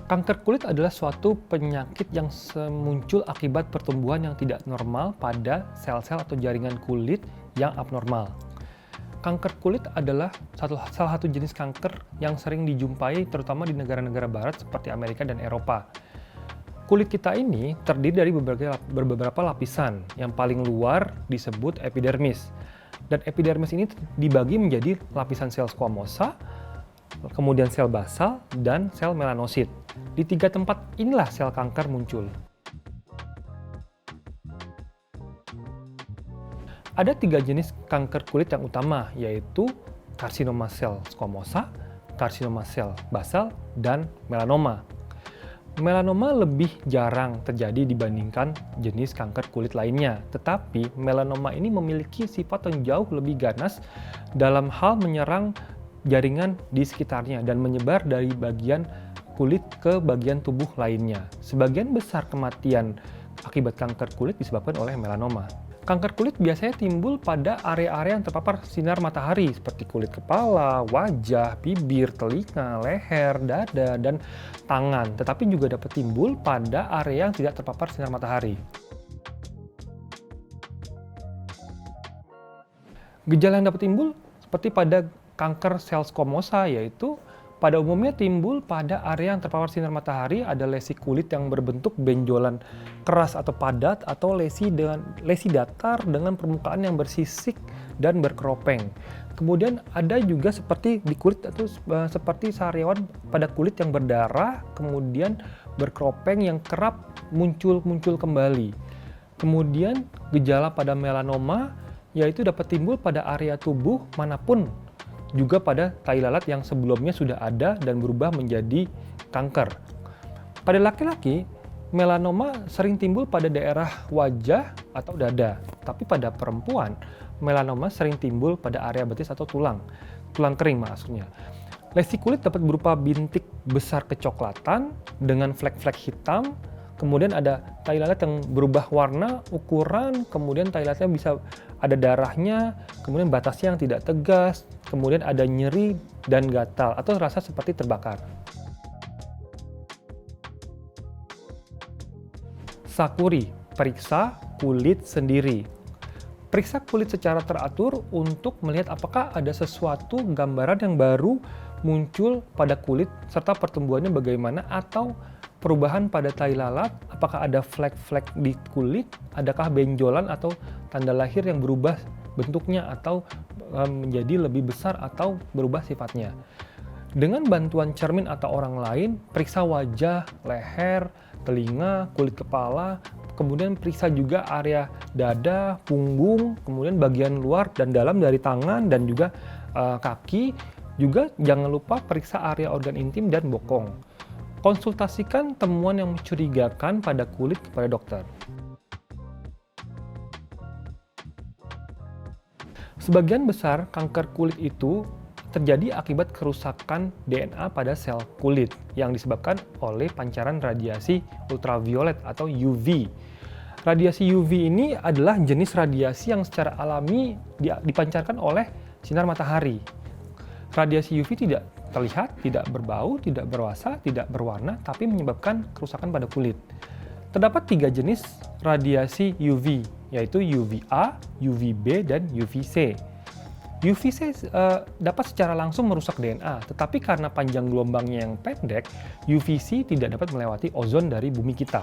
Kanker kulit adalah suatu penyakit yang muncul akibat pertumbuhan yang tidak normal pada sel-sel atau jaringan kulit yang abnormal. Kanker kulit adalah salah satu jenis kanker yang sering dijumpai terutama di negara-negara barat seperti Amerika dan Eropa. Kulit kita ini terdiri dari beberapa lapisan. Yang paling luar disebut epidermis. Dan epidermis ini dibagi menjadi lapisan sel squamosa, kemudian sel basal, dan sel melanosit. Di 3 tempat inilah sel kanker muncul. Ada 3 jenis kanker kulit yang utama, yaitu karsinoma sel squamosa, karsinoma sel basal, dan melanoma. Melanoma lebih jarang terjadi dibandingkan jenis kanker kulit lainnya, tetapi melanoma ini memiliki sifat yang jauh lebih ganas dalam hal menyerang jaringan di sekitarnya dan menyebar dari bagian kulit ke bagian tubuh lainnya. Sebagian besar kematian akibat kanker kulit disebabkan oleh melanoma. Kanker kulit biasanya timbul pada area-area yang terpapar sinar matahari seperti kulit kepala, wajah, bibir, telinga, leher, dada, dan tangan. Tetapi juga dapat timbul pada area yang tidak terpapar sinar matahari. Gejala yang dapat timbul seperti pada kanker sel squamosa, yaitu pada umumnya timbul pada area yang terpapar sinar matahari, ada lesi kulit yang berbentuk benjolan keras atau padat, atau lesi datar dengan permukaan yang bersisik dan berkeropeng. Kemudian ada juga seperti di kulit atau seperti sariawan pada kulit yang berdarah, kemudian berkeropeng yang kerap muncul kembali. Kemudian gejala pada melanoma yaitu dapat timbul pada area tubuh manapun, juga pada tai lalat yang sebelumnya sudah ada dan berubah menjadi kanker. Pada laki-laki, melanoma sering timbul pada daerah wajah atau dada. Tapi pada perempuan, melanoma sering timbul pada area betis atau tulang kering maksudnya. Lesi kulit dapat berupa bintik besar kecoklatan dengan flek-flek hitam. Kemudian ada tai lalat yang berubah warna, ukuran, kemudian tai lalatnya bisa ada darahnya, kemudian batasnya yang tidak tegas, kemudian ada nyeri dan gatal atau rasa seperti terbakar. Sakuri, periksa kulit sendiri. Periksa kulit secara teratur untuk melihat apakah ada sesuatu gambaran yang baru muncul pada kulit serta pertumbuhannya bagaimana, atau perubahan pada tai lalat, apakah ada flek-flek di kulit, adakah benjolan atau tanda lahir yang berubah bentuknya atau menjadi lebih besar atau berubah sifatnya. Dengan bantuan cermin atau orang lain, periksa wajah, leher, telinga, kulit kepala, kemudian periksa juga area dada, punggung, kemudian bagian luar dan dalam dari tangan dan juga kaki. Juga jangan lupa periksa area organ intim dan bokong. Konsultasikan temuan yang mencurigakan pada kulit kepada dokter. Sebagian besar kanker kulit itu terjadi akibat kerusakan DNA pada sel kulit yang disebabkan oleh pancaran radiasi ultraviolet atau UV. Radiasi UV ini adalah jenis radiasi yang secara alami dipancarkan oleh sinar matahari. Radiasi UV tidak terlihat, tidak berbau, tidak berrasa, tidak berwarna, tapi menyebabkan kerusakan pada kulit. Terdapat 3 jenis radiasi UV, yaitu UVA, UVB, dan UVC. UVC dapat secara langsung merusak DNA, tetapi karena panjang gelombangnya yang pendek, UVC tidak dapat melewati ozon dari bumi kita.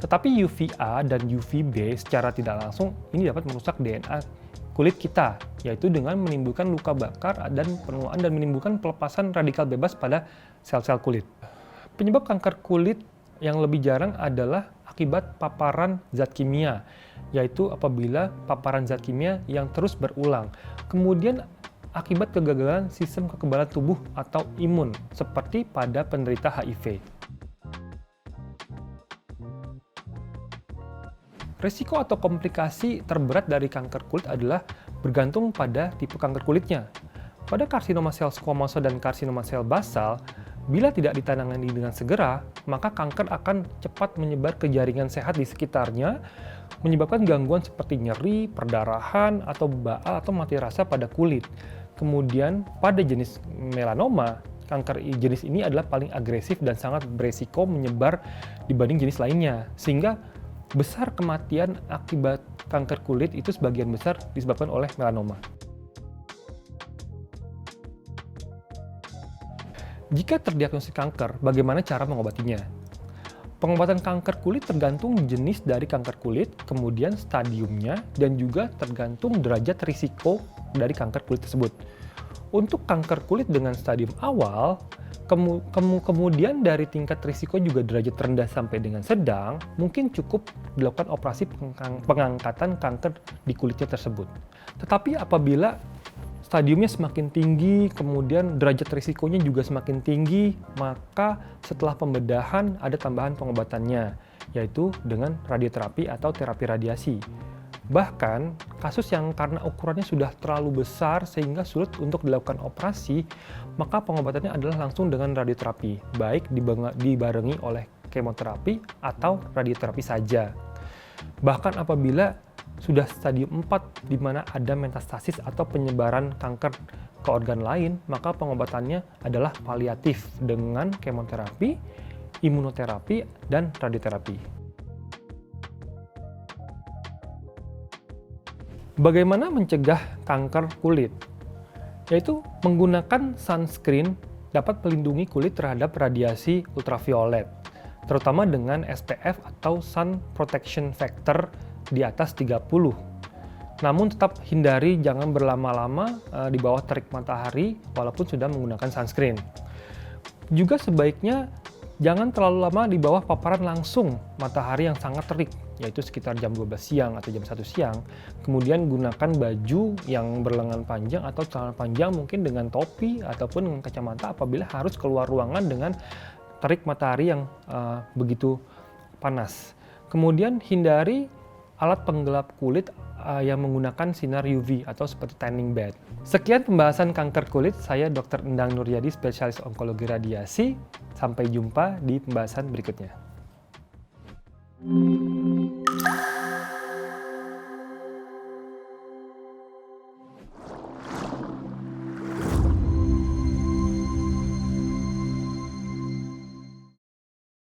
Tetapi UVA dan UVB secara tidak langsung ini dapat merusak DNA kulit kita, yaitu dengan menimbulkan luka bakar dan penuaan dan menimbulkan pelepasan radikal bebas pada sel-sel kulit. Penyebab kanker kulit yang lebih jarang adalah akibat paparan zat kimia, yaitu apabila paparan zat kimia yang terus berulang. Kemudian akibat kegagalan sistem kekebalan tubuh atau imun, seperti pada penderita HIV. Risiko atau komplikasi terberat dari kanker kulit adalah bergantung pada tipe kanker kulitnya. Pada karsinoma sel squamosa dan karsinoma sel basal, bila tidak ditangani dengan segera, maka kanker akan cepat menyebar ke jaringan sehat di sekitarnya, menyebabkan gangguan seperti nyeri, perdarahan, atau baal atau mati rasa pada kulit. Kemudian pada jenis melanoma, kanker jenis ini adalah paling agresif dan sangat beresiko menyebar dibanding jenis lainnya, sehingga besar kematian akibat kanker kulit itu sebagian besar disebabkan oleh melanoma. Jika terdiagnosis kanker, bagaimana cara mengobatinya? Pengobatan kanker kulit tergantung jenis dari kanker kulit, kemudian stadiumnya, dan juga tergantung derajat risiko dari kanker kulit tersebut. Untuk kanker kulit dengan stadium awal, kemudian dari tingkat risiko juga derajat rendah sampai dengan sedang, mungkin cukup dilakukan operasi pengangkatan kanker di kulitnya tersebut. Tetapi apabila stadiumnya semakin tinggi, kemudian derajat risikonya juga semakin tinggi, maka setelah pembedahan ada tambahan pengobatannya, yaitu dengan radioterapi atau terapi radiasi. Bahkan, kasus yang karena ukurannya sudah terlalu besar sehingga sulit untuk dilakukan operasi, maka pengobatannya adalah langsung dengan radioterapi, baik dibarengi oleh kemoterapi atau radioterapi saja. Bahkan apabila sudah stadium 4 di mana ada metastasis atau penyebaran kanker ke organ lain, maka pengobatannya adalah paliatif dengan kemoterapi, imunoterapi, dan radioterapi. Bagaimana mencegah kanker kulit? Yaitu menggunakan sunscreen dapat melindungi kulit terhadap radiasi ultraviolet, terutama dengan SPF atau Sun Protection Factor di atas 30. Namun tetap hindari jangan berlama-lama di bawah terik matahari walaupun sudah menggunakan sunscreen. Juga sebaiknya jangan terlalu lama di bawah paparan langsung matahari yang sangat terik, yaitu sekitar jam 12 siang atau jam 1 siang. Kemudian gunakan baju yang berlengan panjang atau celana panjang mungkin dengan topi ataupun dengan kacamata apabila harus keluar ruangan dengan terik matahari yang begitu panas. Kemudian hindari alat penggelap kulit yang menggunakan sinar UV atau seperti tanning bed. Sekian pembahasan kanker kulit, saya Dr. Endang Nuryadi, spesialis onkologi radiasi. Sampai jumpa di pembahasan berikutnya.